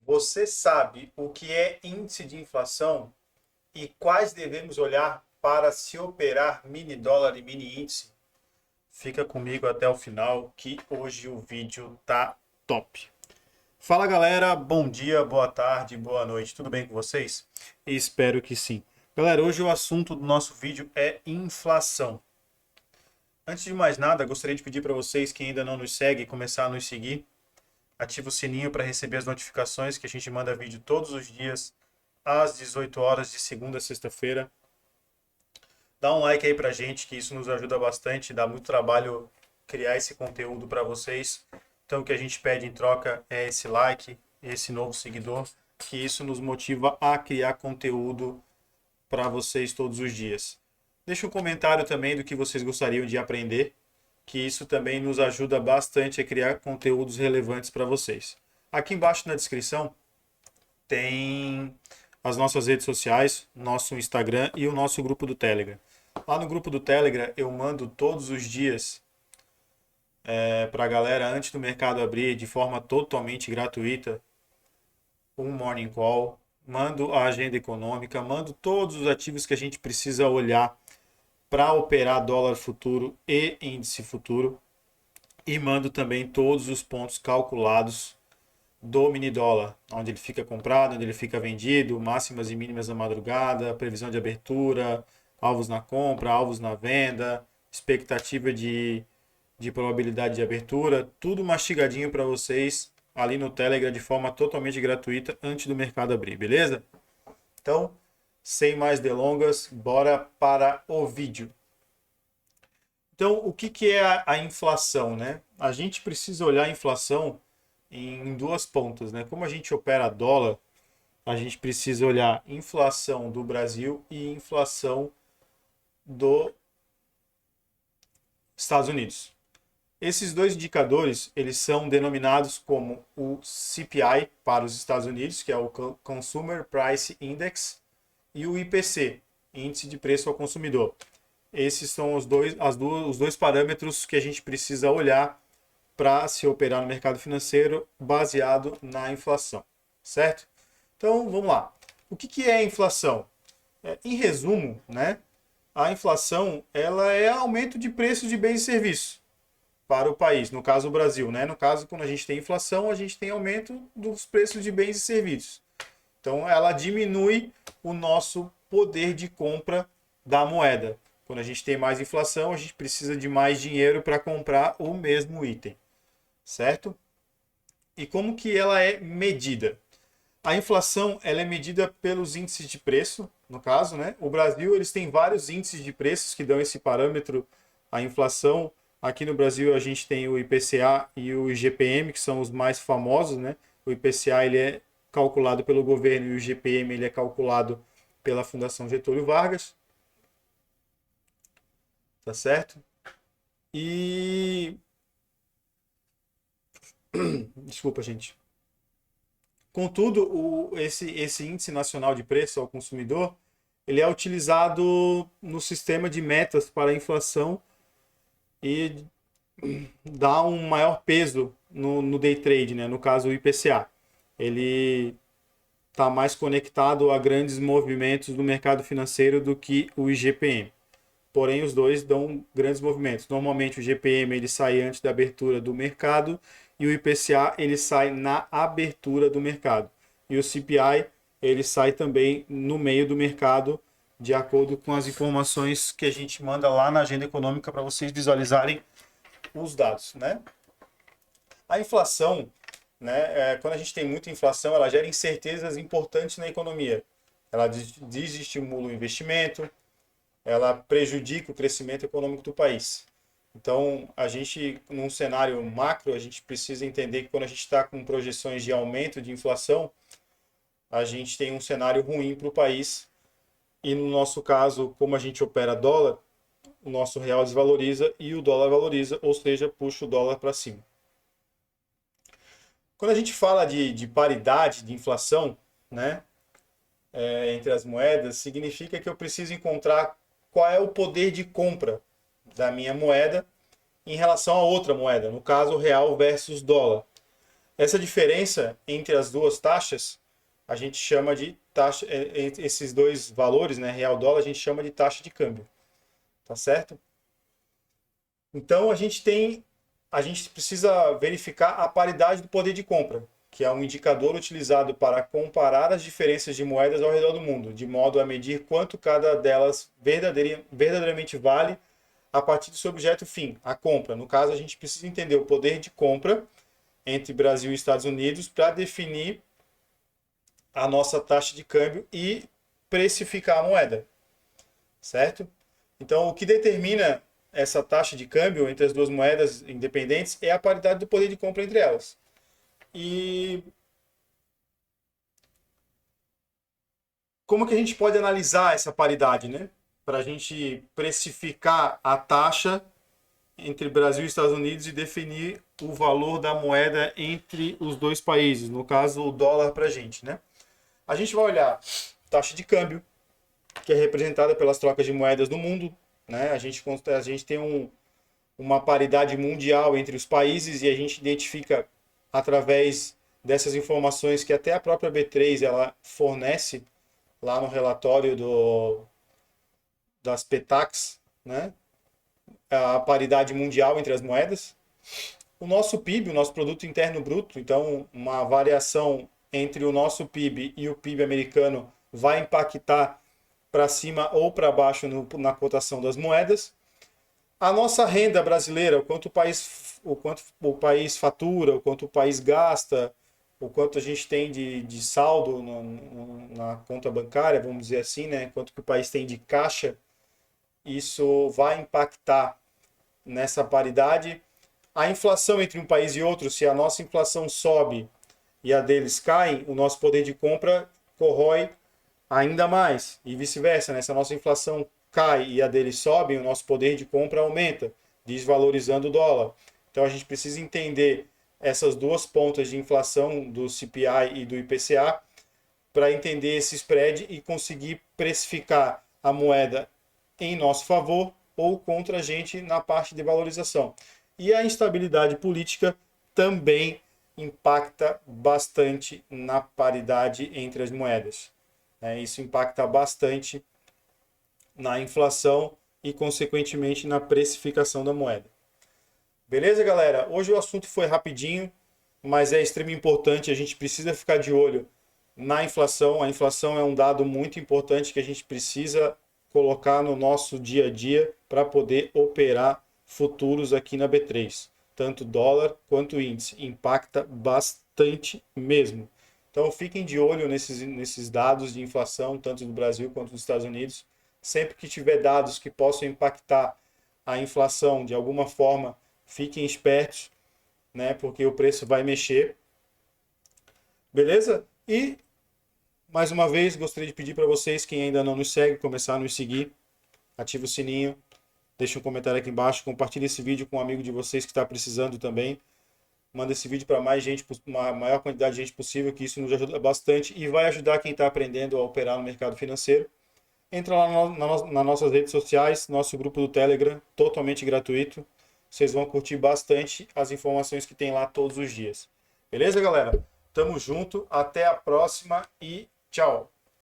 Você sabe o que é índice de inflação e quais devemos olhar para se operar mini dólar e mini índice? Fica comigo até o final que hoje o vídeo tá top. Fala galera, bom dia, boa tarde, boa noite, tudo bem com vocês? Espero que sim. Galera, hoje o assunto do nosso vídeo é inflação. Antes de mais nada, gostaria de pedir para vocês que ainda não nos seguem, começar a nos seguir. Ativa o sininho para receber as notificações que a gente manda vídeo todos os dias às 18 horas de segunda a sexta-feira. Dá um like aí pra gente, que isso nos ajuda bastante, dá muito trabalho criar esse conteúdo para vocês. Então o que a gente pede em troca é esse like, esse novo seguidor, que isso nos motiva a criar conteúdo para vocês todos os dias. Deixa um comentário também do que vocês gostariam de aprender, que isso também nos ajuda bastante a criar conteúdos relevantes para vocês. Aqui embaixo na descrição tem as nossas redes sociais, nosso Instagram e o nosso grupo do Telegram. Lá no grupo do Telegram eu mando todos os dias para a galera, antes do mercado abrir, de forma totalmente gratuita, um morning call, mando a agenda econômica, mando todos os ativos que a gente precisa olhar para operar dólar futuro e índice futuro, e mando também todos os pontos calculados do mini dólar, onde ele fica comprado, onde ele fica vendido, máximas e mínimas da madrugada, previsão de abertura, alvos na compra, alvos na venda, expectativa de probabilidade de abertura, tudo mastigadinho para vocês ali no Telegram de forma totalmente gratuita antes do mercado abrir, beleza? Então, sem mais delongas, bora para o vídeo. Então, o que é a inflação, né? A gente precisa olhar a inflação em duas pontas, né? Como a gente opera dólar, a gente precisa olhar inflação do Brasil e inflação dos Estados Unidos. Esses dois indicadores, eles são denominados como o CPI para os Estados Unidos, que é o Consumer Price Index, e o IPC, Índice de Preço ao Consumidor. Esses são os dois parâmetros que a gente precisa olhar para se operar no mercado financeiro baseado na inflação, certo? Então, vamos lá. O que é a inflação? Em resumo, né, a inflação ela é aumento de preços de bens e serviços para o país, no caso o Brasil, né? No caso, quando a gente tem inflação, a gente tem aumento dos preços de bens e serviços. Então, ela diminui o nosso poder de compra da moeda. Quando a gente tem mais inflação, a gente precisa de mais dinheiro para comprar o mesmo item, certo? E como que ela é medida? A inflação ela é medida pelos índices de preço, no caso, né? O Brasil eles têm vários índices de preços que dão esse parâmetro, a inflação. Aqui no Brasil a gente tem o IPCA e o IGPM, que são os mais famosos, né? O IPCA ele é calculado pelo governo e o IGPM ele é calculado pela Fundação Getúlio Vargas. Tá certo? E desculpa, gente. Contudo, esse índice nacional de preço ao consumidor, ele é utilizado no sistema de metas para a inflação e dá um maior peso no day trade, né? No caso o IPCA. Ele está mais conectado a grandes movimentos do mercado financeiro do que o IGPM. Porém, os dois dão grandes movimentos. Normalmente o GPM ele sai antes da abertura do mercado e o IPCA ele sai na abertura do mercado. E o CPI ele sai também no meio do mercado, de acordo com as informações que a gente manda lá na agenda econômica para vocês visualizarem os dados, né? A inflação, né, quando a gente tem muita inflação, ela gera incertezas importantes na economia. Ela desestimula o investimento, ela prejudica o crescimento econômico do país. Então, a gente, num cenário macro, a gente precisa entender que quando a gente está com projeções de aumento de inflação, a gente tem um cenário ruim para o país. E no nosso caso, como a gente opera dólar, o nosso real desvaloriza e o dólar valoriza, ou seja, puxa o dólar para cima. Quando a gente fala de paridade de inflação, né, entre as moedas, significa que eu preciso encontrar qual é o poder de compra da minha moeda em relação a outra moeda, no caso real versus dólar. Essa diferença entre as duas taxas, a gente chama de taxa, esses dois valores, né, real dólar, a gente chama de taxa de câmbio, tá certo? Então a gente precisa verificar a paridade do poder de compra, que é um indicador utilizado para comparar as diferenças de moedas ao redor do mundo, de modo a medir quanto cada delas verdadeiramente vale a partir do seu objeto fim, a compra. No caso, a gente precisa entender o poder de compra entre Brasil e Estados Unidos para definir a nossa taxa de câmbio e precificar a moeda, certo? Então, o que determina essa taxa de câmbio entre as duas moedas independentes é a paridade do poder de compra entre elas. E como que a gente pode analisar essa paridade, né? Para a gente precificar a taxa entre Brasil e Estados Unidos e definir o valor da moeda entre os dois países, no caso o dólar para a gente, né? A gente vai olhar taxa de câmbio, que é representada pelas trocas de moedas no mundo, né? A gente tem uma paridade mundial entre os países e a gente identifica através dessas informações que até a própria B3 ela fornece lá no relatório das PETACs, né? A paridade mundial entre as moedas. O nosso PIB, o nosso Produto Interno Bruto, então uma variação entre o nosso PIB e o PIB americano vai impactar para cima ou para baixo na cotação das moedas. A nossa renda brasileira, o quanto o país fatura, o quanto o país gasta, o quanto a gente tem de saldo na conta bancária, vamos dizer assim, né? Quanto que o país tem de caixa, isso vai impactar nessa paridade. A inflação entre um país e outro, se a nossa inflação sobe e a deles cai, o nosso poder de compra corrói ainda mais. E vice-versa, né? Se a nossa inflação cai e a deles sobe, o nosso poder de compra aumenta, desvalorizando o dólar. Então a gente precisa entender essas duas pontas de inflação do CPI e do IPCA para entender esse spread e conseguir precificar a moeda em nosso favor ou contra a gente na parte de valorização. E a instabilidade política também impacta bastante na paridade entre as moedas. Isso impacta bastante na inflação e, consequentemente, na precificação da moeda. Beleza, galera? Hoje o assunto foi rapidinho, mas é extremamente importante. A gente precisa ficar de olho na inflação. A inflação é um dado muito importante que a gente precisa colocar no nosso dia a dia para poder operar futuros aqui na B3. Tanto dólar quanto índice. Impacta bastante mesmo. Então fiquem de olho nesses dados de inflação, tanto do Brasil quanto dos Estados Unidos. Sempre que tiver dados que possam impactar a inflação de alguma forma, fiquem espertos, né? Porque o preço vai mexer. Beleza? E mais uma vez, gostaria de pedir para vocês, quem ainda não nos segue, começar a nos seguir. Ative o sininho, deixe um comentário aqui embaixo, compartilhe esse vídeo com um amigo de vocês que está precisando também. Manda esse vídeo para mais gente, uma maior quantidade de gente possível, que isso nos ajuda bastante e vai ajudar quem está aprendendo a operar no mercado financeiro. Entra lá nas nossas redes sociais, nosso grupo do Telegram, totalmente gratuito. Vocês vão curtir bastante as informações que tem lá todos os dias. Beleza, galera? Tamo junto, até a próxima e tchau!